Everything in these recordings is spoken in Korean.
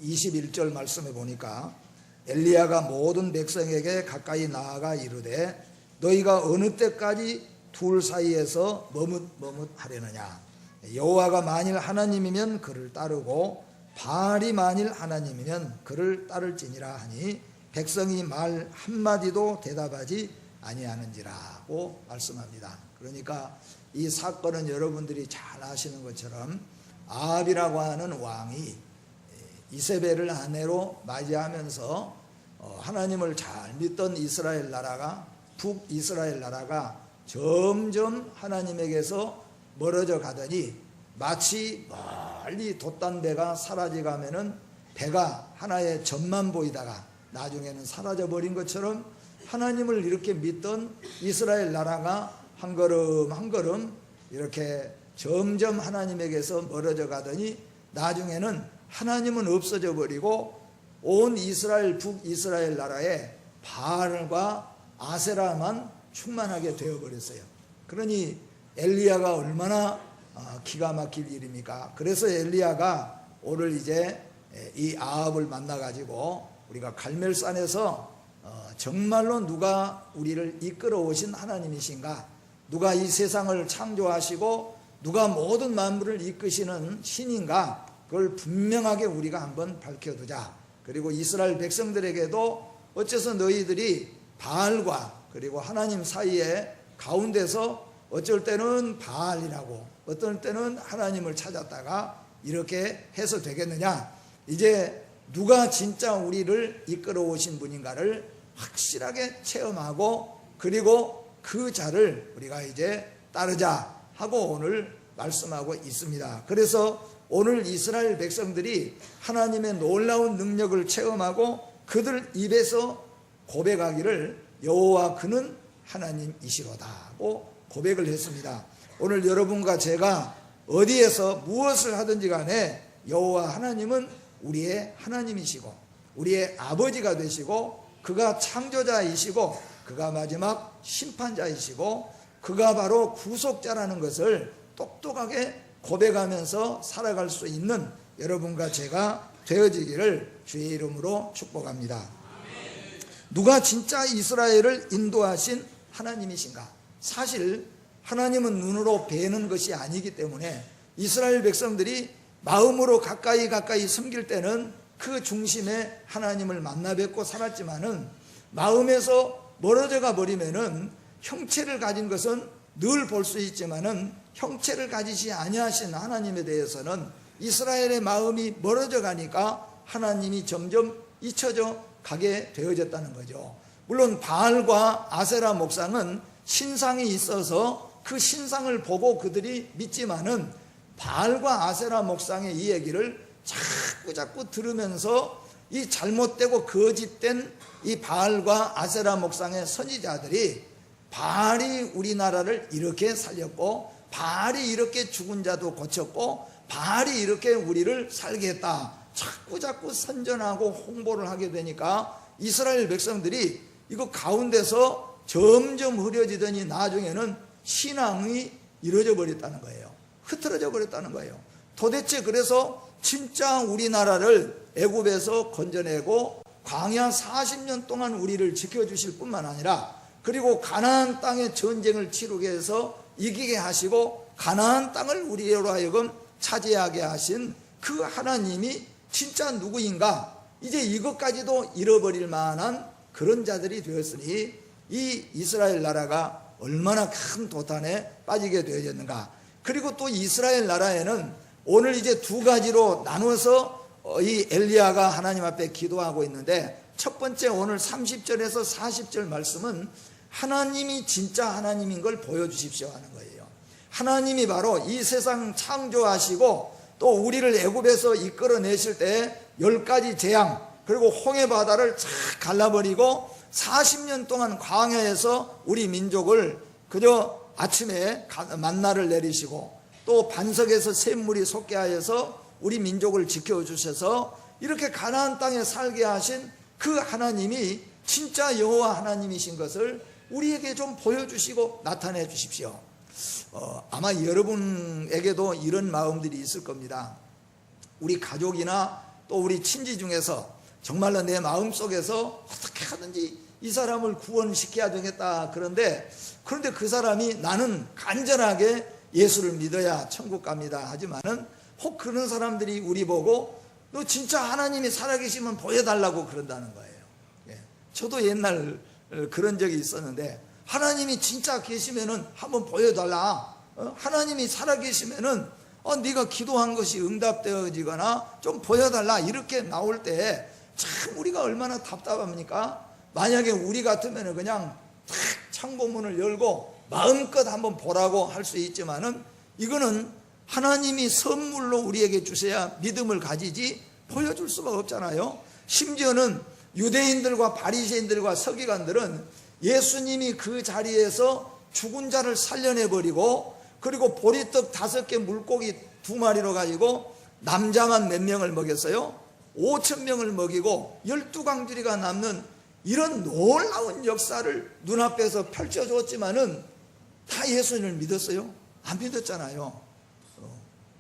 21절 말씀에 보니까 엘리야가 모든 백성에게 가까이 나아가 이르되 너희가 어느 때까지 둘 사이에서 머뭇머뭇하려느냐. 여호와가 만일 하나님이면 그를 따르고 바알이 만일 하나님이면 그를 따를지니라 하니 백성이 말 한마디도 대답하지 아니하는지라고 말씀합니다. 그러니까 이 사건은 여러분들이 잘 아시는 것처럼 아합이라고 하는 왕이 이세벨을 아내로 맞이하면서 하나님을 잘 믿던 이스라엘 나라가, 북이스라엘 나라가 점점 하나님에게서 멀어져 가더니 마치 멀리 돛단 배가 사라져가면은 배가 하나의 점만 보이다가 나중에는 사라져 버린 것처럼 하나님을 이렇게 믿던 이스라엘 나라가 한 걸음 한 걸음 이렇게 점점 하나님에게서 멀어져 가더니 나중에는 하나님은 없어져 버리고 온 이스라엘, 북이스라엘 나라에 바알과 아세라만 충만하게 되어버렸어요. 그러니 엘리야가 얼마나 기가 막힐 일입니까? 그래서 엘리야가 오늘 이제 이 아합을 만나가지고 우리가 갈멜산에서 정말로 누가 우리를 이끌어 오신 하나님이신가, 누가 이 세상을 창조하시고 누가 모든 만물을 이끄시는 신인가, 그걸 분명하게 우리가 한번 밝혀두자. 그리고 이스라엘 백성들에게도 어째서 너희들이 바알과 그리고 하나님 사이에 가운데서 어쩔 때는 바알이라고 어떨 때는 하나님을 찾았다가 이렇게 해서 되겠느냐. 이제 누가 진짜 우리를 이끌어 오신 분인가를 확실하게 체험하고 그리고 그 자를 우리가 이제 따르자 하고 오늘 말씀하고 있습니다. 그래서 오늘 이스라엘 백성들이 하나님의 놀라운 능력을 체험하고 그들 입에서 고백하기를 여호와 그는 하나님이시로다고 고백을 했습니다. 오늘 여러분과 제가 어디에서 무엇을 하든지 간에 여호와 하나님은 우리의 하나님이시고 우리의 아버지가 되시고 그가 창조자이시고 그가 마지막 심판자이시고 그가 바로 구속자라는 것을 똑똑하게 고백하면서 살아갈 수 있는 여러분과 제가 되어지기를 주의 이름으로 축복합니다. 누가 진짜 이스라엘을 인도하신 하나님이신가? 사실 하나님은 눈으로 뵈는 것이 아니기 때문에 이스라엘 백성들이 마음으로 가까이 섬길 때는 그 중심에 하나님을 만나 뵙고 살았지만은 마음에서 멀어져가 버리면은 형체를 가진 것은 늘 볼 수 있지만은 형체를 가지시 아니하신 하나님에 대해서는 이스라엘의 마음이 멀어져 가니까 하나님이 점점 잊혀져 가게 되어졌다는 거죠. 물론 바알과 아세라 목상은 신상이 있어서 그 신상을 보고 그들이 믿지만은 바알과 아세라 목상의 이 얘기를 자꾸 들으면서 이 잘못되고 거짓된 이 바알과 아세라 목상의 선지자들이 바알이 우리나라를 이렇게 살렸고 바알이 이렇게 죽은 자도 고쳤고 바알이 이렇게 우리를 살게 했다 자꾸 선전하고 홍보를 하게 되니까 이스라엘 백성들이 이거 가운데서 점점 흐려지더니 나중에는 신앙이 이루어져 버렸다는 거예요. 흐트러져 버렸다는 거예요. 도대체 그래서 진짜 우리나라를 애굽에서 건져내고 광야 40년 동안 우리를 지켜주실 뿐만 아니라 그리고 가나안 땅의 전쟁을 치르게 해서 이기게 하시고 가나안 땅을 우리로 하여금 차지하게 하신 그 하나님이 진짜 누구인가, 이제 이것까지도 잃어버릴 만한 그런 자들이 되었으니 이 이스라엘 나라가 얼마나 큰 도탄에 빠지게 되어졌는가. 그리고 또 이스라엘 나라에는 오늘 이제 두 가지로 나눠서 이 엘리야가 하나님 앞에 기도하고 있는데, 첫 번째 오늘 30절에서 40절 말씀은 하나님이 진짜 하나님인 걸 보여주십시오 하는 거예요. 하나님이 바로 이 세상 창조하시고 또 우리를 애굽에서 이끌어내실 때 10가지 재앙 그리고 홍해 바다를 쫙 갈라버리고 40년 동안 광야에서 우리 민족을 그저 아침에 만나를 내리시고 또 반석에서 샘물이 솟게 하여서 우리 민족을 지켜주셔서 이렇게 가나안 땅에 살게 하신 그 하나님이 진짜 여호와 하나님이신 것을 우리에게 좀 보여주시고 나타내 주십시오. 아마 여러분에게도 이런 마음들이 있을 겁니다. 우리 가족이나 또 우리 친지 중에서 정말로 내 마음속에서 어떻게 하든지 이 사람을 구원시켜야 되겠다. 그런데 그 사람이 나는 간절하게 예수를 믿어야 천국 갑니다 하지만은 혹 그런 사람들이 우리 보고 너 진짜 하나님이 살아계시면 보여달라고 그런다는 거예요. 저도 옛날 그런 적이 있었는데, 하나님이 진짜 계시면은 한번 보여달라. 하나님이 살아계시면은 네가 기도한 것이 응답되어지거나 좀 보여달라. 이렇게 나올 때 참 우리가 얼마나 답답합니까? 만약에 우리 같으면은 그냥 탁 창고문을 열고 마음껏 한번 보라고 할 수 있지만은, 이거는 하나님이 선물로 우리에게 주셔야 믿음을 가지지 보여줄 수가 없잖아요. 심지어는 유대인들과 바리새인들과 서기관들은 예수님이 그 자리에서 죽은 자를 살려내버리고, 그리고 보리떡 5개 물고기 2마리로 가지고 남자만 몇 명을 먹였어요? 5,000명을 먹이고 12광주리가 남는 이런 놀라운 역사를 눈앞에서 펼쳐줬지만은 다 예수님을 믿었어요? 안 믿었잖아요.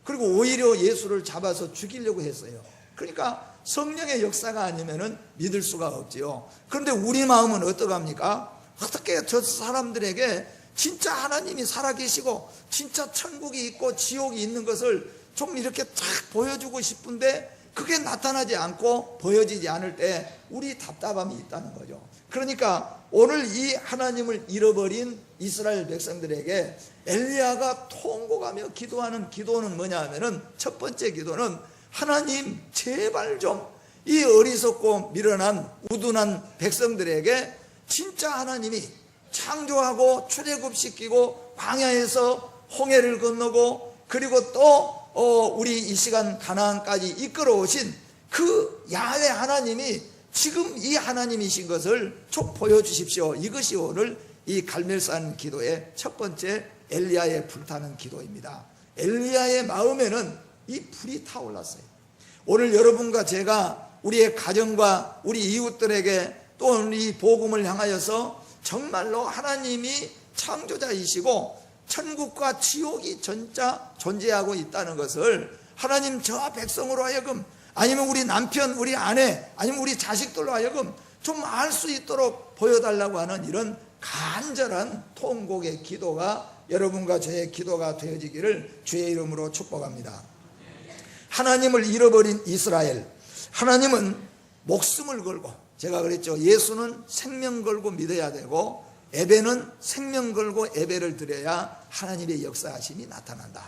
그리고 오히려 예수를 잡아서 죽이려고 했어요. 그러니까 성령의 역사가 아니면은 믿을 수가 없지요. 그런데 우리 마음은 어떡합니까? 어떻게 저 사람들에게 진짜 하나님이 살아계시고 진짜 천국이 있고 지옥이 있는 것을 좀 이렇게 딱 보여주고 싶은데 그게 나타나지 않고 보여지지 않을 때 우리 답답함이 있다는 거죠. 그러니까 오늘 이 하나님을 잃어버린 이스라엘 백성들에게 엘리야가 통곡하며 기도하는 기도는 뭐냐 하면은, 첫 번째 기도는 하나님 제발 좀 이 어리석고 미련한 우둔한 백성들에게 진짜 하나님이 창조하고 출애굽시키고 광야에서 홍해를 건너고 그리고 또 우리 이 시간 가나안까지 이끌어 오신 그 야훼 하나님이 지금 이 하나님이신 것을 좀 보여주십시오. 이것이 오늘 이 갈멜산 기도의 첫 번째 엘리야의 불타는 기도입니다. 엘리야의 마음에는 이 불이 타올랐어요. 오늘 여러분과 제가 우리의 가정과 우리 이웃들에게 또 이 복음을 향하여서 정말로 하나님이 창조자이시고 천국과 지옥이 진짜 존재하고 있다는 것을 하나님 저 백성으로 하여금, 아니면 우리 남편, 우리 아내, 아니면 우리 자식들로 하여금 좀 알 수 있도록 보여달라고 하는 이런 간절한 통곡의 기도가 여러분과 저의 기도가 되어지기를 주의 이름으로 축복합니다. 하나님을 잃어버린 이스라엘, 하나님은 목숨을 걸고, 제가 그랬죠, 예수는 생명 걸고 믿어야 되고 예배는 생명 걸고 예배를 드려야 하나님의 역사하심이 나타난다.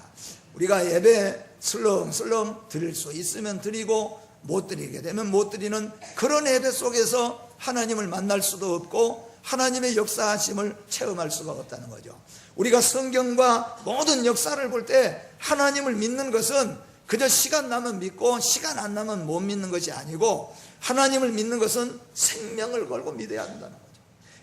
우리가 예배 슬렁슬렁 드릴 수 있으면 드리고 못 드리게 되면 못 드리는 그런 예배 속에서 하나님을 만날 수도 없고 하나님의 역사하심을 체험할 수가 없다는 거죠. 우리가 성경과 모든 역사를 볼 때 하나님을 믿는 것은 그저 시간 나면 믿고 시간 안 나면 못 믿는 것이 아니고, 하나님을 믿는 것은 생명을 걸고 믿어야 한다는 거죠.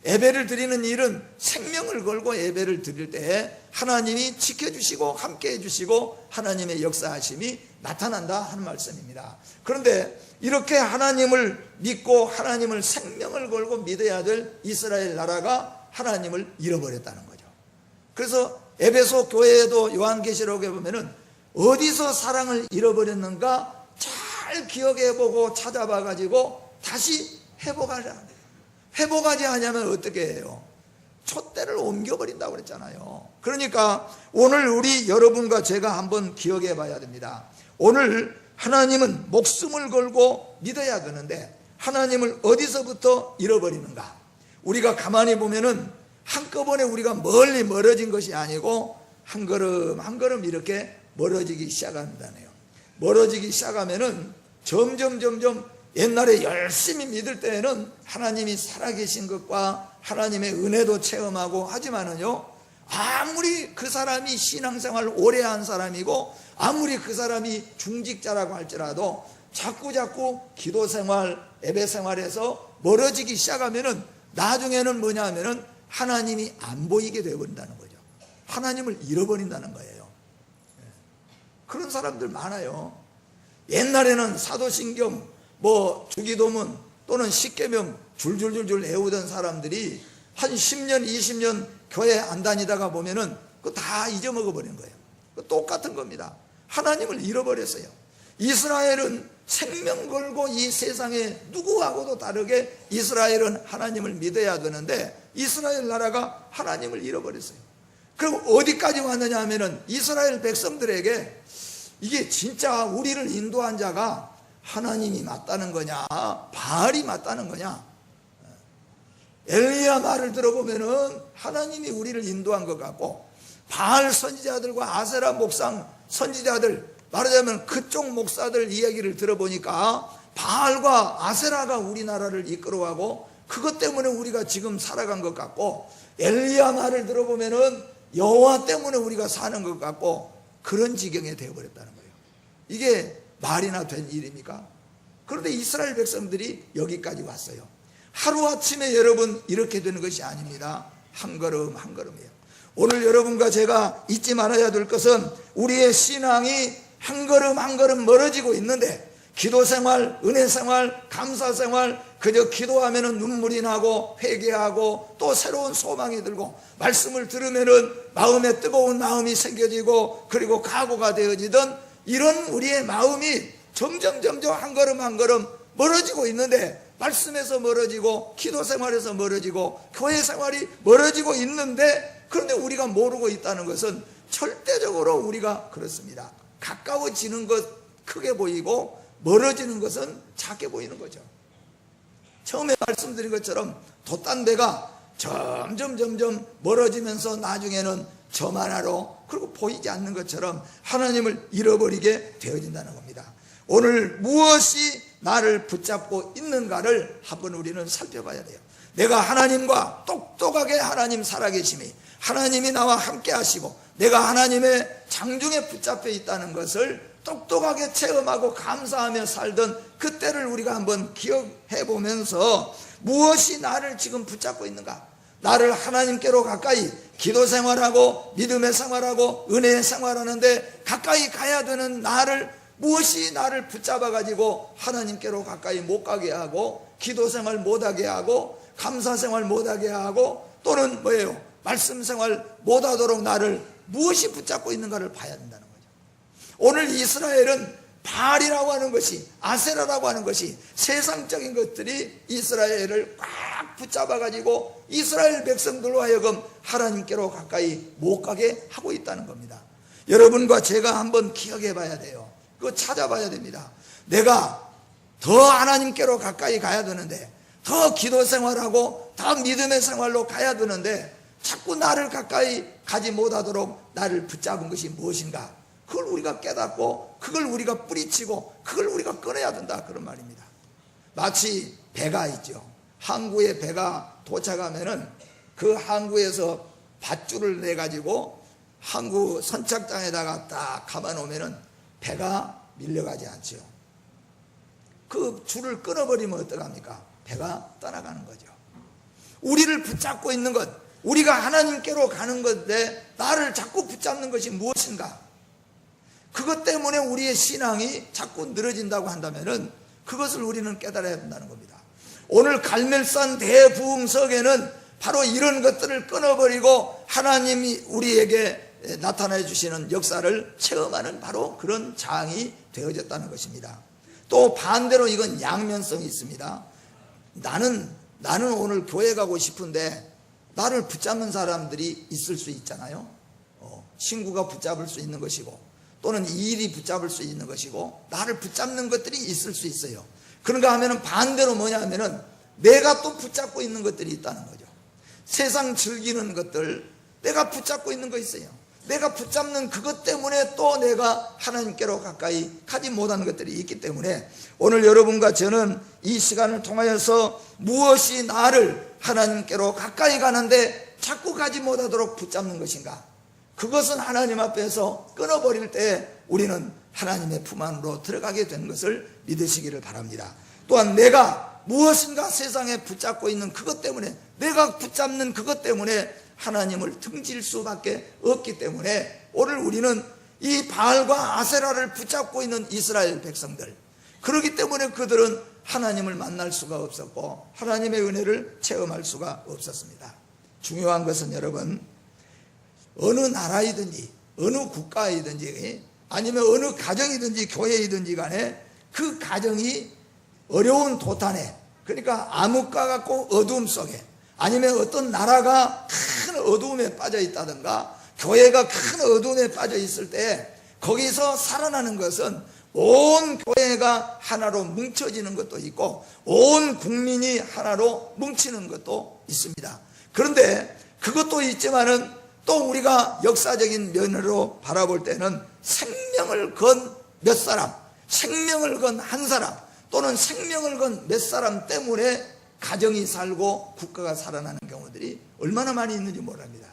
예배를 드리는 일은 생명을 걸고 예배를 드릴 때 하나님이 지켜주시고 함께 해주시고 하나님의 역사하심이 나타난다 하는 말씀입니다. 그런데 이렇게 하나님을 믿고 하나님을 생명을 걸고 믿어야 될 이스라엘 나라가 하나님을 잃어버렸다는 거죠. 그래서 에베소 교회에도 요한계시록에 보면은 어디서 사랑을 잃어버렸는가 잘 기억해보고 찾아봐가지고 다시 회복하자. 회복하지 하냐면 어떻게 해요? 촛대를 옮겨버린다고 그랬잖아요. 그러니까 오늘 우리 여러분과 제가 한번 기억해 봐야 됩니다. 오늘 하나님은 목숨을 걸고 믿어야 되는데 하나님을 어디서부터 잃어버리는가? 우리가 가만히 보면은 한꺼번에 우리가 멀리 멀어진 것이 아니고 한 걸음 한 걸음 이렇게 멀어지기 시작한다네요. 멀어지기 시작하면은 점점 옛날에 열심히 믿을 때에는 하나님이 살아계신 것과 하나님의 은혜도 체험하고 하지만은요, 아무리 그 사람이 신앙생활을 오래 한 사람이고 아무리 그 사람이 중직자라고 할지라도 자꾸 기도생활, 예배생활에서 멀어지기 시작하면은 나중에는 뭐냐 하면은 하나님이 안 보이게 되어버린다는 거죠. 하나님을 잃어버린다는 거예요. 그런 사람들 많아요. 옛날에는 사도신경, 주기도문 또는 십계명 줄줄줄줄 외우던 사람들이 한 10년, 20년 교회 안 다니다가 보면은 그거 다 잊어먹어 버리는 거예요. 똑같은 겁니다. 하나님을 잃어버렸어요. 이스라엘은 생명 걸고 이 세상에 누구하고도 다르게 이스라엘은 하나님을 믿어야 되는데 이스라엘 나라가 하나님을 잃어버렸어요. 그리고 어디까지 왔느냐 하면은 이스라엘 백성들에게 이게 진짜 우리를 인도한 자가 하나님이 맞다는 거냐 바알이 맞다는 거냐. 엘리야 말을 들어보면은 하나님이 우리를 인도한 것 같고 바알 선지자들과 아세라 목상 선지자들 말하자면 그쪽 목사들 이야기를 들어보니까 바알과 아세라가 우리나라를 이끌어가고 그것 때문에 우리가 지금 살아간 것 같고 엘리야 말을 들어보면은 여호와 때문에 우리가 사는 것 같고 그런 지경에 되어버렸다는 거예요. 이게 말이나 된 일입니까? 그런데 이스라엘 백성들이 여기까지 왔어요. 하루아침에 여러분 이렇게 되는 것이 아닙니다. 한 걸음 한 걸음이에요. 오늘 여러분과 제가 잊지 말아야 될 것은 우리의 신앙이 한 걸음 한 걸음 멀어지고 있는데 기도생활, 은혜생활, 감사생활 그저 기도하면 눈물이 나고 회개하고 또 새로운 소망이 들고 말씀을 들으면 마음에 뜨거운 마음이 생겨지고 그리고 각오가 되어지던 이런 우리의 마음이 점점 한 걸음 한 걸음 멀어지고 있는데 말씀에서 멀어지고 기도생활에서 멀어지고 교회생활이 멀어지고 있는데 그런데 우리가 모르고 있다는 것은 절대적으로 우리가 그렇습니다. 가까워지는 것 크게 보이고 멀어지는 것은 작게 보이는 거죠. 처음에 말씀드린 것처럼 돛단배가 점점 멀어지면서 나중에는 저 하나로 그리고 보이지 않는 것처럼 하나님을 잃어버리게 되어진다는 겁니다. 오늘 무엇이 나를 붙잡고 있는가를 한번 우리는 살펴봐야 돼요. 내가 하나님과 똑똑하게 하나님 살아계심이 하나님이 나와 함께 하시고 내가 하나님의 장중에 붙잡혀 있다는 것을 똑똑하게 체험하고 감사하며 살던 그때를 우리가 한번 기억해 보면서 무엇이 나를 지금 붙잡고 있는가? 나를 하나님께로 가까이 기도 생활하고 믿음의 생활하고 은혜의 생활하는데 가까이 가야 되는 나를 무엇이 나를 붙잡아 가지고 하나님께로 가까이 못 가게 하고 기도 생활 못하게 하고 감사 생활 못하게 하고 또는 뭐예요? 말씀 생활 못하도록 나를 무엇이 붙잡고 있는가를 봐야 된다는 거죠. 오늘 이스라엘은 바알이라고 하는 것이 아세라라고 하는 것이 세상적인 것들이 이스라엘을 꽉 붙잡아 가지고 이스라엘 백성들로 하여금 하나님께로 가까이 못 가게 하고 있다는 겁니다. 여러분과 제가 한번 기억해 봐야 돼요. 그거 찾아봐야 됩니다. 내가 더 하나님께로 가까이 가야 되는데 더 기도 생활하고 더 믿음의 생활로 가야 되는데 자꾸 나를 가까이 가지 못하도록 나를 붙잡은 것이 무엇인가? 그걸 우리가 깨닫고 그걸 우리가 뿌리치고 그걸 우리가 끊어야 된다 그런 말입니다. 마치 배가 있죠. 항구에 배가 도착하면은 그 항구에서 밧줄을 내 가지고 항구 선착장에다가 딱 감아 놓으면은 배가 밀려가지 않죠. 그 줄을 끊어버리면 어떡합니까? 배가 떠나가는 거죠. 우리를 붙잡고 있는 것, 우리가 하나님께로 가는 건데 나를 자꾸 붙잡는 것이 무엇인가? 그것 때문에 우리의 신앙이 자꾸 늘어진다고 한다면은 그것을 우리는 깨달아야 된다는 겁니다. 오늘 갈멜산 대부흥석에는 바로 이런 것들을 끊어버리고 하나님이 우리에게 나타내 주시는 역사를 체험하는 바로 그런 장이 되어졌다는 것입니다. 또 반대로 이건 양면성이 있습니다. 나는 오늘 교회 가고 싶은데 나를 붙잡는 사람들이 있을 수 있잖아요. 친구가 붙잡을 수 있는 것이고 또는 이 일이 붙잡을 수 있는 것이고 나를 붙잡는 것들이 있을 수 있어요. 그런가 하면은 반대로 뭐냐 하면은 내가 또 붙잡고 있는 것들이 있다는 거죠. 세상 즐기는 것들 내가 붙잡고 있는 거 있어요. 내가 붙잡는 그것 때문에 또 내가 하나님께로 가까이 가지 못하는 것들이 있기 때문에 오늘 여러분과 저는 이 시간을 통하여서 무엇이 나를 하나님께로 가까이 가는데 자꾸 가지 못하도록 붙잡는 것인가? 그것은 하나님 앞에서 끊어버릴 때 우리는 하나님의 품 안으로 들어가게 되는 것을 믿으시기를 바랍니다. 또한 내가 무엇인가 세상에 붙잡고 있는 그것 때문에 내가 붙잡는 그것 때문에 하나님을 등질 수밖에 없기 때문에 오늘 우리는 이 바알과 아세라를 붙잡고 있는 이스라엘 백성들, 그렇기 때문에 그들은 하나님을 만날 수가 없었고 하나님의 은혜를 체험할 수가 없었습니다. 중요한 것은 여러분, 어느 나라이든지 어느 국가이든지 아니면 어느 가정이든지 교회이든지 간에 그 가정이 어려운 도탄에, 그러니까 암흑과 같고 어두움 속에, 아니면 어떤 나라가 큰 어두움에 빠져 있다든가 교회가 큰 어두움에 빠져 있을 때 거기서 살아나는 것은 온 교회가 하나로 뭉쳐지는 것도 있고 온 국민이 하나로 뭉치는 것도 있습니다. 그런데 그것도 있지만은 또 우리가 역사적인 면으로 바라볼 때는 생명을 건 몇 사람, 생명을 건 한 사람, 또는 생명을 건 몇 사람 때문에 가정이 살고 국가가 살아나는 경우들이 얼마나 많이 있는지 모릅니다.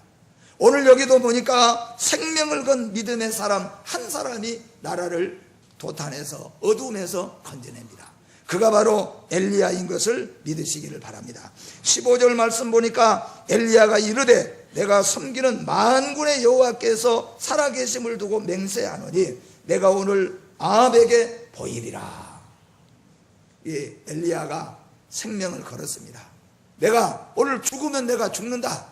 오늘 여기도 보니까 생명을 건 믿음의 사람 한 사람이 나라를 도탄에서 어두움에서 건져냅니다. 그가 바로 엘리야인 것을 믿으시기를 바랍니다. 15절 말씀 보니까 엘리야가 이르되 내가 섬기는 만군의 여호와께서 살아계심을 두고 맹세하노니 내가 오늘 아합에게 보이리라. 예, 엘리야가 생명을 걸었습니다. 내가 오늘 죽으면 내가 죽는다.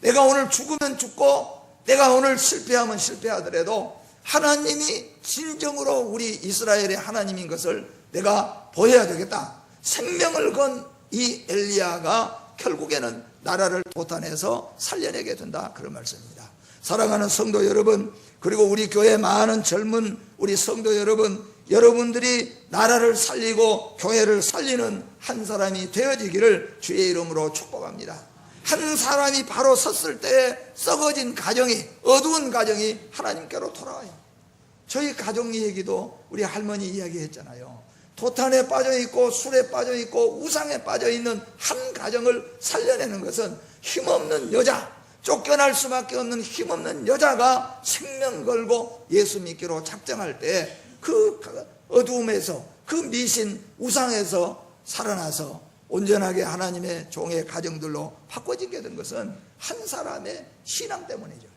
내가 오늘 죽으면 죽고 내가 오늘 실패하면 실패하더라도 하나님이 진정으로 우리 이스라엘의 하나님인 것을 내가 보여야 되겠다. 생명을 건 이 엘리야가 결국에는 나라를 도탄해서 살려내게 된다, 그런 말씀입니다. 사랑하는 성도 여러분, 그리고 우리 교회 많은 젊은 우리 성도 여러분, 여러분들이 나라를 살리고 교회를 살리는 한 사람이 되어지기를 주의 이름으로 축복합니다. 한 사람이 바로 섰을 때 썩어진 가정이, 어두운 가정이 하나님께로 돌아와요. 저희 가정 얘기도 우리 할머니 이야기했잖아요. 도탄에 빠져있고 술에 빠져있고 우상에 빠져있는 한 가정을 살려내는 것은 힘없는 여자, 쫓겨날 수밖에 없는 힘없는 여자가 생명 걸고 예수 믿기로 작정할 때 그 어두움에서, 그 미신 우상에서 살아나서 온전하게 하나님의 종의 가정들로 바꿔지게 된 것은 한 사람의 신앙 때문이죠.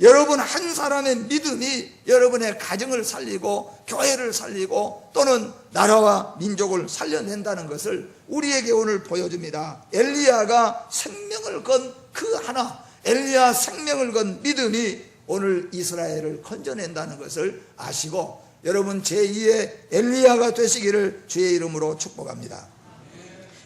여러분 한 사람의 믿음이 여러분의 가정을 살리고 교회를 살리고 또는 나라와 민족을 살려낸다는 것을 우리에게 오늘 보여줍니다. 엘리야가 생명을 건 그 하나, 엘리야 생명을 건 믿음이 오늘 이스라엘을 건져낸다는 것을 아시고 여러분 제2의 엘리야가 되시기를 주의 이름으로 축복합니다.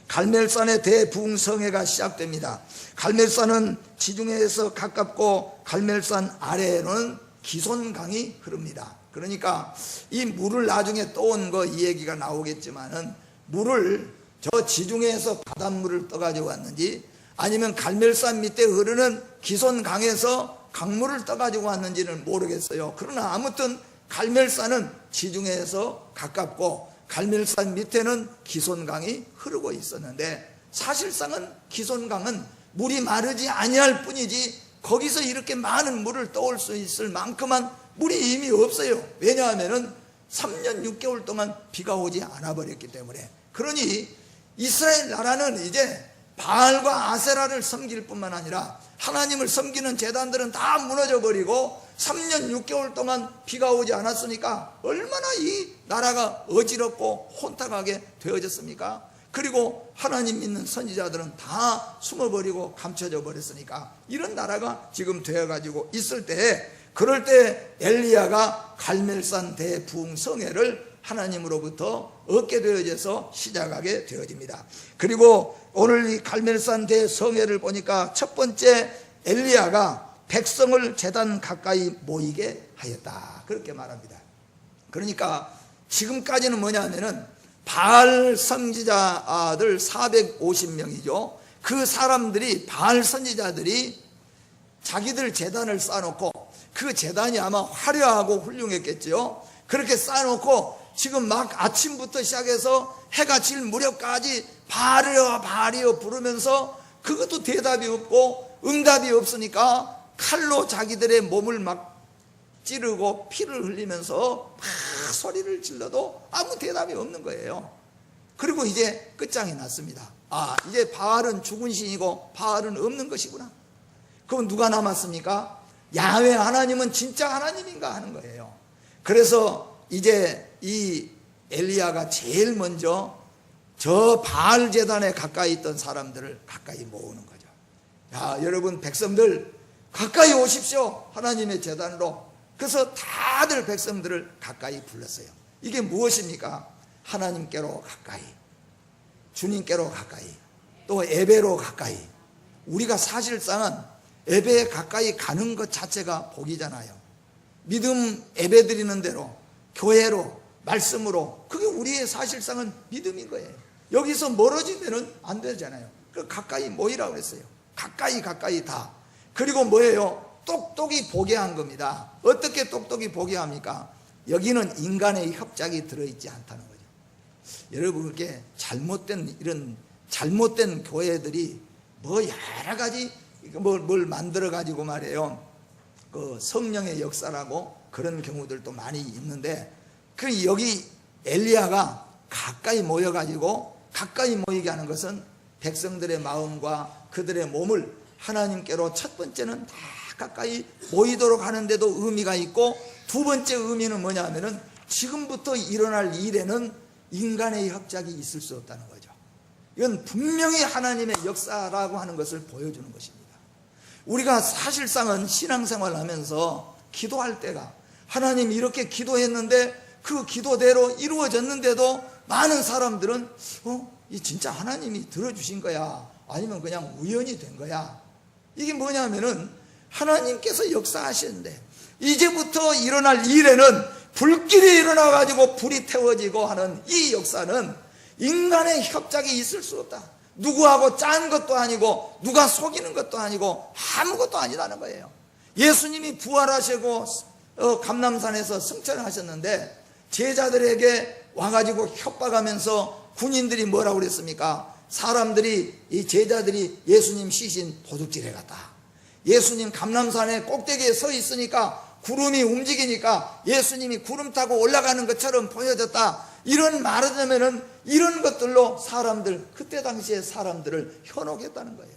갈멜산의 대부흥성회가 시작됩니다. 갈멜산은 지중해에서 가깝고 갈멜산 아래에는 기손강이 흐릅니다. 그러니까 이 물을 나중에 떠온 거 이 얘기가 나오겠지만은 물을 저 지중해에서 바닷물을 떠가지고 왔는지 아니면 갈멜산 밑에 흐르는 기손강에서 강물을 떠가지고 왔는지는 모르겠어요. 그러나 아무튼 갈멜산은 지중해에서 가깝고 갈멜산 밑에는 기손강이 흐르고 있었는데 사실상은 기손강은 물이 마르지 아니할 뿐이지 거기서 이렇게 많은 물을 떠올 수 있을 만큼만 물이 이미 없어요. 왜냐하면 3년 6개월 동안 비가 오지 않아 버렸기 때문에. 그러니 이스라엘 나라는 이제 바알과 아세라를 섬길 뿐만 아니라 하나님을 섬기는 제단들은 다 무너져 버리고 3년 6개월 동안 비가 오지 않았으니까 얼마나 이 나라가 어지럽고 혼탁하게 되어졌습니까? 그리고 하나님 믿는 선지자들은 다 숨어버리고 감춰져 버렸으니까 이런 나라가 지금 되어가지고 있을 때, 그럴 때 엘리야가 갈멜산 대부흥성회를 하나님으로부터 얻게 되어져서 시작하게 되어집니다. 그리고 오늘 이 갈멜산 대성회를 보니까 첫 번째 엘리야가 백성을 제단 가까이 모이게 하였다, 그렇게 말합니다. 그러니까 지금까지는 뭐냐면은 바알 선지자들 450명이죠. 그 사람들이, 바알 선지자들이 자기들 제단을 쌓아놓고, 그 제단이 아마 화려하고 훌륭했겠죠. 그렇게 쌓아놓고 지금 막 아침부터 시작해서 해가 질 무렵까지 바알이여 바알이여 부르면서 그것도 대답이 없고 응답이 없으니까 칼로 자기들의 몸을 막 찌르고 피를 흘리면서 막 소리를 질러도 아무 대답이 없는 거예요. 그리고 이제 끝장이 났습니다. 아, 이제 바알은 죽은 신이고 바알은 없는 것이구나. 그럼 누가 남았습니까? 야훼 하나님은 진짜 하나님인가 하는 거예요. 그래서 이제 이 엘리야가 제일 먼저 저 바알 제단에 가까이 있던 사람들을 가까이 모으는 거죠. 야, 여러분 백성들 가까이 오십시오, 하나님의 제단으로. 그래서 다들 백성들을 가까이 불렀어요. 이게 무엇입니까? 하나님께로 가까이, 주님께로 가까이, 또 예배로 가까이. 우리가 사실상은 예배에 가까이 가는 것 자체가 복이잖아요. 믿음 예배 드리는 대로, 교회로, 말씀으로, 그게 우리의 사실상은 믿음인 거예요. 여기서 멀어지면 안 되잖아요. 그 가까이 모이라고 그랬어요. 가까이 다. 그리고 뭐예요? 똑똑히 보게 한 겁니다. 어떻게 똑똑히 보게 합니까? 여기는 인간의 협작이 들어있지 않다는 거죠. 여러분, 그렇게 이런 잘못된 교회들이 뭐 여러 가지 뭘 만들어 가지고 말이에요, 그 성령의 역사라고 그런 경우들도 많이 있는데, 그 여기 엘리야가 가까이 모여 가지고 가까이 모이게 하는 것은 백성들의 마음과 그들의 몸을 하나님께로 첫 번째는 다 가까이 모이도록 하는데도 의미가 있고, 두 번째 의미는 뭐냐면은 지금부터 일어날 일에는 인간의 협작이 있을 수 없다는 거죠. 이건 분명히 하나님의 역사라고 하는 것을 보여주는 것입니다. 우리가 사실상은 신앙생활을 하면서 기도할 때가, 하나님 이렇게 기도했는데 그 기도대로 이루어졌는데도 많은 사람들은 이 진짜 하나님이 들어주신 거야, 아니면 그냥 우연이 된 거야. 이게 뭐냐면은 하나님께서 역사하시는데 이제부터 일어날 일에는 불길이 일어나 가지고 불이 태워지고 하는 이 역사는 인간의 협작이 있을 수 없다. 누구하고 짠 것도 아니고 누가 속이는 것도 아니고 아무것도 아니라는 거예요. 예수님이 부활하시고 감람산에서 승천을 하셨는데 제자들에게 와가지고 협박하면서 군인들이 뭐라고 그랬습니까? 사람들이, 이 제자들이 예수님 시신 도둑질해 갔다. 예수님 감람산의 꼭대기에 서 있으니까 구름이 움직이니까 예수님이 구름 타고 올라가는 것처럼 보여졌다. 이런 말을 하면은 이런 것들로 그때 당시에 사람들을 현혹했다는 거예요.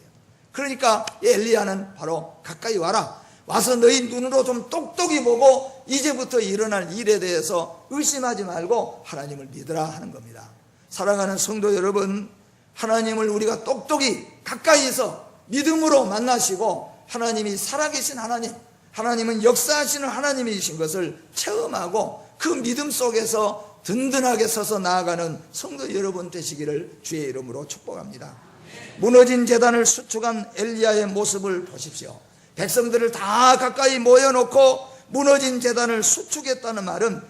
그러니까 엘리야는 바로 가까이 와서 너희 눈으로 좀 똑똑히 보고 이제부터 일어날 일에 대해서 의심하지 말고 하나님을 믿으라 하는 겁니다. 사랑하는 성도 여러분, 하나님을 우리가 똑똑히 가까이서 믿음으로 만나시고, 하나님이 살아계신 하나님은 역사하시는 하나님이신 것을 체험하고 그 믿음 속에서 든든하게 서서 나아가는 성도 여러분 되시기를 주의 이름으로 축복합니다. 무너진 제단을 수축한 엘리야의 모습을 보십시오. 백성들을 다 가까이 모여놓고 무너진 제단을 수축했다는 말은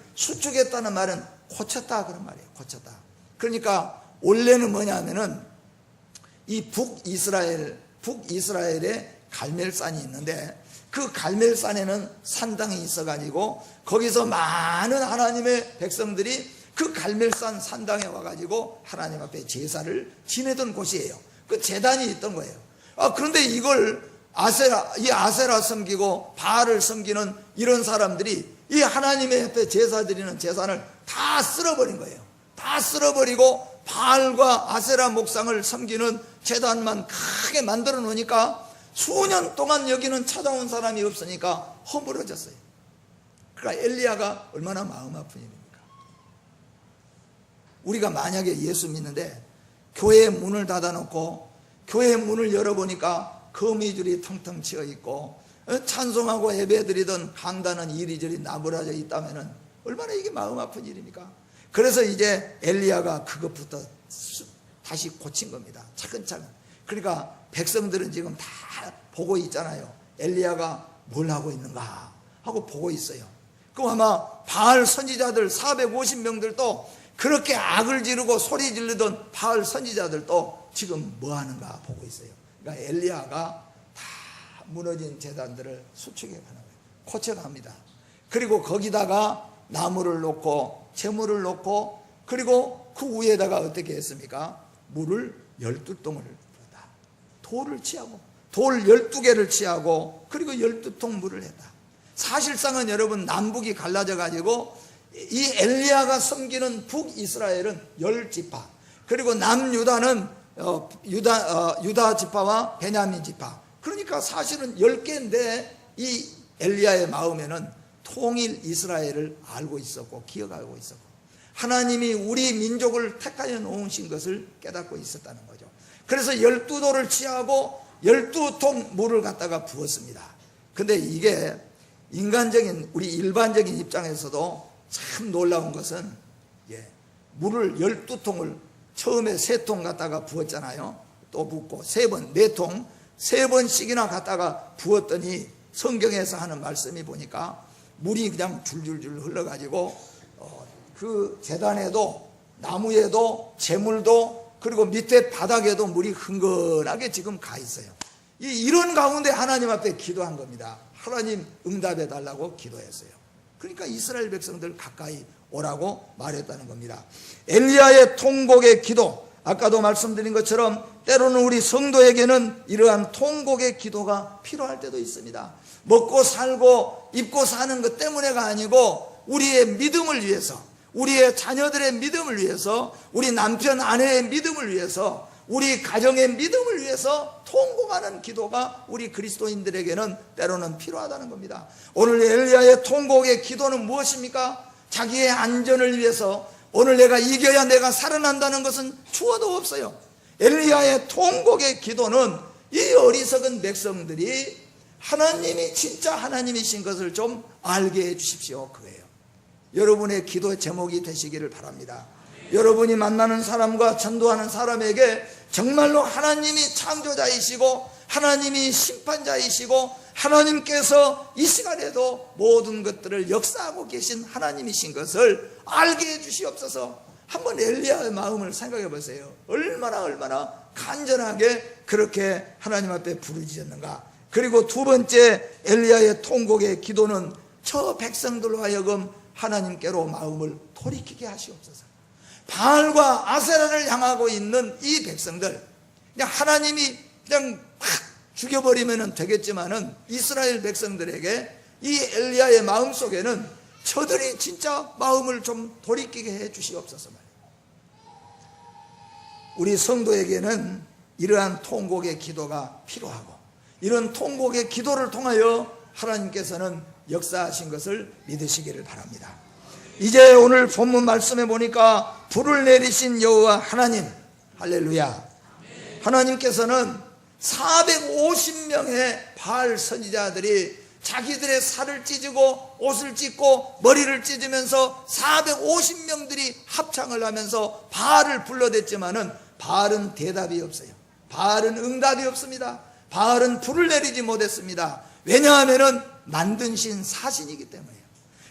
고쳤다 그런 말이에요. 고쳤다. 그러니까 원래는 뭐냐면은 이 북이스라엘에 갈멜산이 있는데, 그 갈멜산에는 산당이 있어가지고 거기서 많은 하나님의 백성들이 그 갈멜산 산당에 와가지고 하나님 앞에 제사를 지내던 곳이에요. 그 제단이 있던 거예요. 그런데 이걸 아세라 섬기고 바알을 섬기는 이런 사람들이 이 하나님의 앞에 제사 드리는 제사를 다 쓸어버린 거예요. 다 쓸어버리고 바알과 아세라 목상을 섬기는 제단만 크게 만들어 놓으니까 수년 동안 여기는 찾아온 사람이 없으니까 허물어졌어요. 그러니까 엘리야가 얼마나 마음 아픈 일입니까? 우리가 만약에 예수 믿는데 교회의 문을 닫아놓고 교회의 문을 열어보니까 거미줄이 텅텅 치여 있고 찬송하고 예배드리던 강단은 이리저리 나부라져 있다면 얼마나 이게 마음 아픈 일입니까? 그래서 이제 엘리야가 그것부터 다시 고친 겁니다. 차근차근. 그러니까 백성들은 지금 다 보고 있잖아요. 엘리야가 뭘 하고 있는가 하고 보고 있어요. 그럼 아마 바알 선지자들 450명들도 그렇게 악을 지르고 소리 지르던 바알 선지자들도 지금 뭐 하는가 보고 있어요. 그러니까 엘리야가 다 무너진 제단들을 수축해 가는 거예요. 고쳐갑니다. 그리고 거기다가 나무를 놓고 재물을 놓고, 그리고 그 위에다가 어떻게 했습니까? 물을 12동을 부었다. 돌을 취하고 돌 12개를 취하고 그리고 12통 물을 했다. 사실상은 여러분 남북이 갈라져 가지고 이 엘리야가 섬기는 북이스라엘은 10지파, 그리고 남유다는 유다 지파와 베냐민 지파, 그러니까 사실은 10개인데 이 엘리야의 마음에는 통일 이스라엘을 알고 있었고 기억하고 있었고 하나님이 우리 민족을 택하여 놓으신 것을 깨닫고 있었다는 거죠. 그래서 12돌을 취하고 12통 물을 갖다가 부었습니다. 근데 이게 우리 일반적인 입장에서도 참 놀라운 것은 물을 12통을 처음에 3통 갖다가 부었잖아요. 또 붓고 3번, 4통, 3번씩이나 갖다가 부었더니 성경에서 하는 말씀이 보니까 물이 그냥 줄줄줄 흘러가지고 그 제단에도 나무에도 재물도 그리고 밑에 바닥에도 물이 흥건하게 지금 가 있어요. 이런 가운데 하나님 앞에 기도한 겁니다. 하나님 응답해 달라고 기도했어요. 그러니까 이스라엘 백성들 가까이 오라고 말했다는 겁니다. 엘리야의 통곡의 기도, 아까도 말씀드린 것처럼 때로는 우리 성도에게는 이러한 통곡의 기도가 필요할 때도 있습니다. 먹고 살고 입고 사는 것 때문에가 아니고 우리의 믿음을 위해서, 우리의 자녀들의 믿음을 위해서, 우리 남편 아내의 믿음을 위해서, 우리 가정의 믿음을 위해서 통곡하는 기도가 우리 그리스도인들에게는 때로는 필요하다는 겁니다. 오늘 엘리야의 통곡의 기도는 무엇입니까? 자기의 안전을 위해서, 오늘 내가 이겨야 내가 살아난다는 것은 추호도 없어요. 엘리야의 통곡의 기도는 이 어리석은 백성들이 하나님이 진짜 하나님이신 것을 좀 알게 해 주십시오, 그거예요. 여러분의 기도 제목이 되시기를 바랍니다. 여러분이 만나는 사람과 전도하는 사람에게 정말로 하나님이 창조자이시고 하나님이 심판자이시고 하나님께서 이 시간에도 모든 것들을 역사하고 계신 하나님이신 것을 알게 해 주시옵소서. 한번 엘리야의 마음을 생각해 보세요. 얼마나 간절하게 그렇게 하나님 앞에 부르짖었는가. 그리고 두 번째 엘리야의 통곡의 기도는 저 백성들로 하여금 하나님께로 마음을 돌이키게 하시옵소서. 바알과 아세라를 향하고 있는 이 백성들, 그냥 하나님이 그냥 막 죽여버리면 되겠지만은 이스라엘 백성들에게 이 엘리야의 마음속에는 저들이 진짜 마음을 좀 돌이키게 해 주시옵소서. 우리 성도에게는 이러한 통곡의 기도가 필요하고 이런 통곡의 기도를 통하여 하나님께서는 역사하신 것을 믿으시기를 바랍니다. 이제 오늘 본문 말씀에 보니까 불을 내리신 여호와 하나님, 할렐루야. 하나님께서는 450명의 바알 선지자들이 자기들의 살을 찢고 옷을 찢고 머리를 찢으면서 450명들이 합창을 하면서 바알을 불러댔지만은 바알은 대답이 없어요. 바알은 응답이 없습니다. 바알은 불을 내리지 못했습니다. 왜냐하면은 만든 신 사신이기 때문이에요.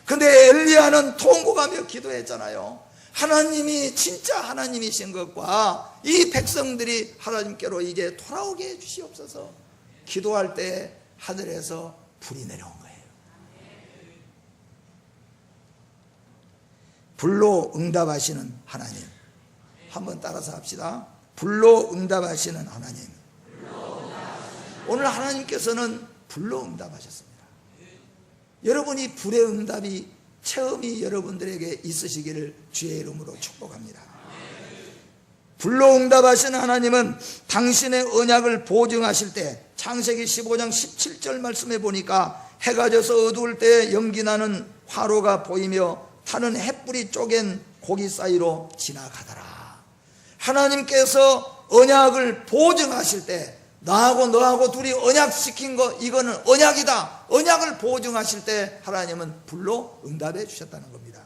근데 엘리야는 통곡하며 기도했잖아요. 하나님이 진짜 하나님이신 것과 이 백성들이 하나님께로 이제 돌아오게 해 주시옵소서. 기도할 때 하늘에서 불이 내려온 거예요. 불로 응답하시는 하나님. 한번 따라서 합시다. 불로 응답하시는 하나님. 오늘 하나님께서는 불로 응답하셨습니다. 여러분이 불의 응답이 체험이 여러분들에게 있으시기를 주의 이름으로 축복합니다. 불로 응답하시는 하나님은 당신의 언약을 보증하실 때 창세기 15장 17절 말씀에 보니까 해가 져서 어두울 때 연기나는 화로가 보이며 타는 햇불이 쪼갠 고기 사이로 지나가더라. 하나님께서 언약을 보증하실 때 나하고 너하고 둘이 언약시킨 거 이거는 언약이다. 언약을 보증하실 때 하나님은 불로 응답해 주셨다는 겁니다.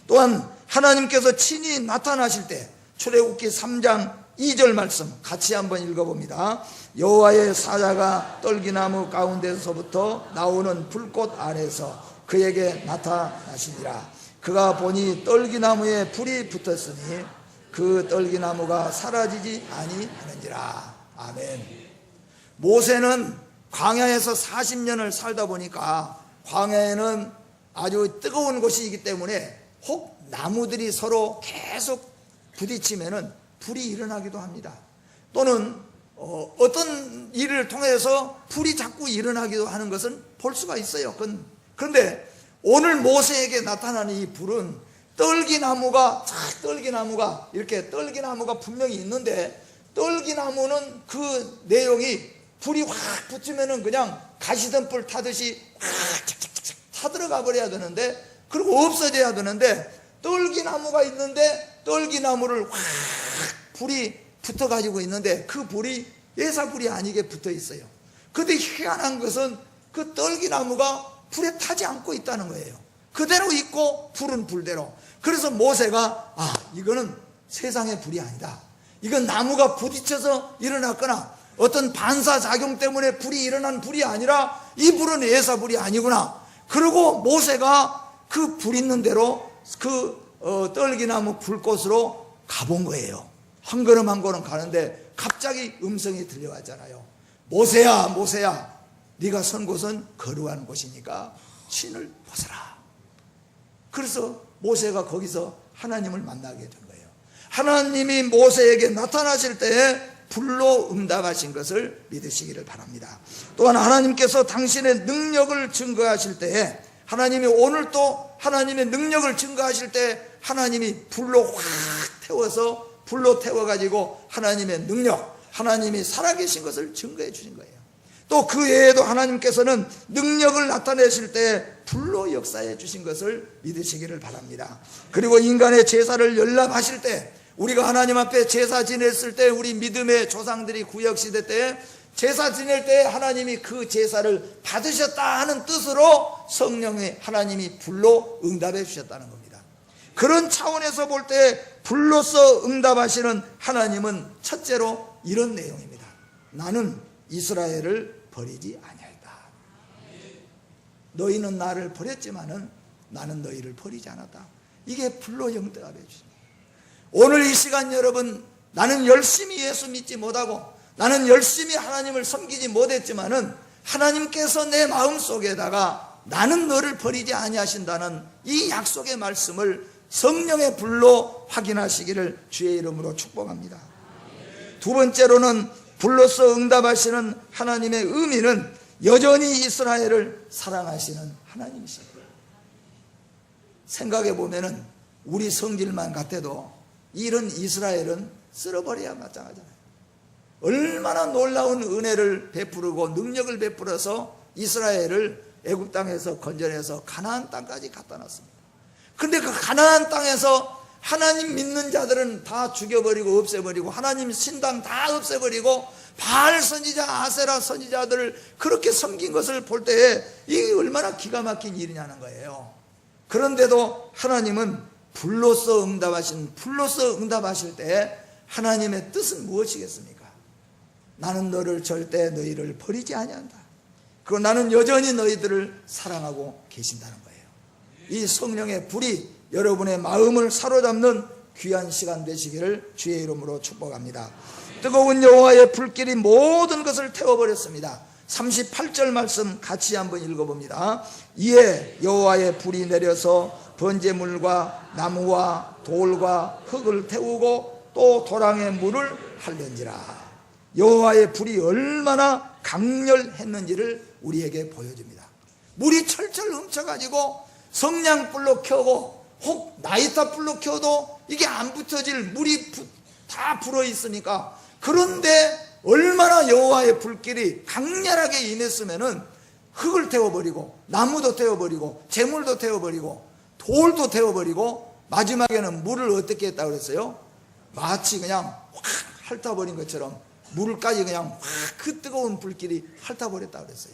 또한 하나님께서 친히 나타나실 때 출애굽기 3장 2절 말씀 같이 한번 읽어봅니다. 여호와의 사자가 떨기나무 가운데서부터 나오는 불꽃 안에서 그에게 나타나시니라. 그가 보니 떨기나무에 불이 붙었으니 그 떨기나무가 사라지지 아니하는지라. 아멘. 모세는 광야에서 40년을 살다 보니까 광야에는 아주 뜨거운 곳이기 때문에 혹 나무들이 서로 계속 부딪히면은 불이 일어나기도 합니다. 또는 어떤 일을 통해서 불이 자꾸 일어나기도 하는 것은 볼 수가 있어요. 그런데 오늘 모세에게 나타나는 이 불은 떨기나무가 이렇게 떨기나무가 분명히 있는데 떨기나무는 그 내용이 불이 확 붙으면은 그냥 가시덤불 타듯이 확 착착착 타들어가 버려야 되는데 그리고 없어져야 되는데 떨기나무가 있는데 떨기나무를 확 불이 붙어가지고 있는데 그 불이 예사불이 아니게 붙어 있어요. 근데 희한한 것은 그 떨기나무가 불에 타지 않고 있다는 거예요. 그대로 있고 불은 불대로. 그래서 모세가 이거는 세상의 불이 아니다. 이건 나무가 부딪혀서 일어났거나 어떤 반사작용 때문에 불이 일어난 불이 아니라 이 불은 예사불이 아니구나. 그리고 모세가 그 불 있는 대로 떨기나무 불꽃으로 가본 거예요. 한 걸음 한 걸음 가는데 갑자기 음성이 들려왔잖아요. 모세야, 모세야, 네가 선 곳은 거룩한 곳이니까 신을 벗어라. 그래서 모세가 거기서 하나님을 만나게 된 거예요. 하나님이 모세에게 나타나실 때에 불로 응답하신 것을 믿으시기를 바랍니다. 또한 하나님께서 당신의 능력을 증거하실 때에, 하나님이 오늘 또 하나님의 능력을 증거하실 때 하나님이 불로 확 태워서, 불로 태워가지고 하나님의 능력, 하나님이 살아계신 것을 증거해 주신 거예요. 또 그 외에도 하나님께서는 능력을 나타내실 때 불로 역사해 주신 것을 믿으시기를 바랍니다. 그리고 인간의 제사를 연락하실 때, 우리가 하나님 앞에 제사 지냈을 때, 우리 믿음의 조상들이 구약시대 때 제사 지낼 때 하나님이 그 제사를 받으셨다 하는 뜻으로 성령의 하나님이 불로 응답해 주셨다는 겁니다. 그런 차원에서 볼 때 불로서 응답하시는 하나님은 첫째로 이런 내용입니다. 나는 이스라엘을 버리지 아니하였다. 너희는 나를 버렸지만은 나는 너희를 버리지 않았다. 이게 불로 응답해 주신 거예요. 오늘 이 시간 여러분, 나는 열심히 예수 믿지 못하고 나는 열심히 하나님을 섬기지 못했지만은 하나님께서 내 마음속에다가 나는 너를 버리지 아니하신다는 이 약속의 말씀을 성령의 불로 확인하시기를 주의 이름으로 축복합니다. 두 번째로는 불로서 응답하시는 하나님의 의미는 여전히 이스라엘을 사랑하시는 하나님이십니다. 생각해 보면은 우리 성질만 같아도 이런 이스라엘은 쓸어버려야 마땅하잖아요. 얼마나 놀라운 은혜를 베푸르고 능력을 베풀어서 이스라엘을 애굽 땅에서 건져내서 가나안 땅까지 갖다 놨습니다. 그런데 그 가나안 땅에서 하나님 믿는 자들은 다 죽여버리고 없애버리고, 하나님 신당 다 없애버리고 바알 선지자, 아세라 선지자들을 그렇게 섬긴 것을 볼 때에 이게 얼마나 기가 막힌 일이냐는 거예요. 그런데도 하나님은 불로서 응답하실 때 하나님의 뜻은 무엇이겠습니까? 나는 너를 절대 너희를 버리지 아니한다. 그리고 나는 여전히 너희들을 사랑하고 계신다는 거예요. 이 성령의 불이 여러분의 마음을 사로잡는 귀한 시간 되시기를 주의 이름으로 축복합니다. 뜨거운 여호와의 불길이 모든 것을 태워버렸습니다. 38절 말씀 같이 한번 읽어봅니다. 이에 여호와의 불이 내려서 번제물과 나무와 돌과 흙을 태우고 또 도랑의 물을 할련지라. 여호와의 불이 얼마나 강렬했는지를 우리에게 보여줍니다. 물이 철철 훔쳐가지고 성냥불로 켜고 혹 나이타 불로 켜도 이게 안 붙어질 물이 다 불어있으니까. 그런데 얼마나 여호와의 불길이 강렬하게 임했으면은 흙을 태워버리고 나무도 태워버리고 재물도 태워버리고 돌도 태워버리고 마지막에는 물을 어떻게 했다고 그랬어요? 마치 그냥 확 핥아버린 것처럼 물까지 그냥 확 그 뜨거운 불길이 핥아버렸다고 그랬어요.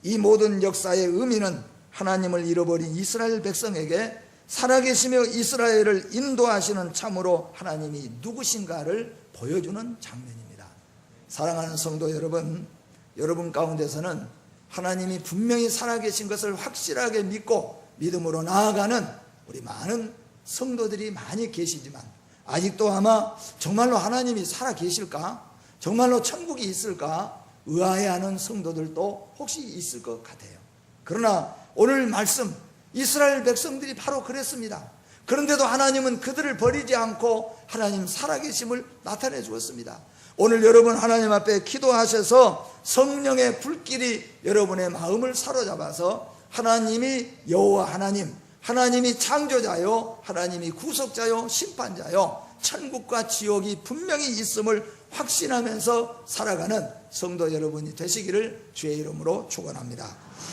이 모든 역사의 의미는 하나님을 잃어버린 이스라엘 백성에게 살아계시며 이스라엘을 인도하시는 참으로 하나님이 누구신가를 보여주는 장면입니다. 사랑하는 성도 여러분, 여러분 가운데서는 하나님이 분명히 살아계신 것을 확실하게 믿고 믿음으로 나아가는 우리 많은 성도들이 많이 계시지만, 아직도 아마 정말로 하나님이 살아계실까? 정말로 천국이 있을까? 의아해하는 성도들도 혹시 있을 것 같아요. 그러나 오늘 말씀, 이스라엘 백성들이 바로 그랬습니다. 그런데도 하나님은 그들을 버리지 않고 하나님 살아계심을 나타내 주었습니다. 오늘 여러분 하나님 앞에 기도하셔서 성령의 불길이 여러분의 마음을 사로잡아서 하나님이 여호와 하나님, 하나님이 창조자요, 하나님이 구속자요, 심판자요, 천국과 지옥이 분명히 있음을 확신하면서 살아가는 성도 여러분이 되시기를 주의 이름으로 축원합니다.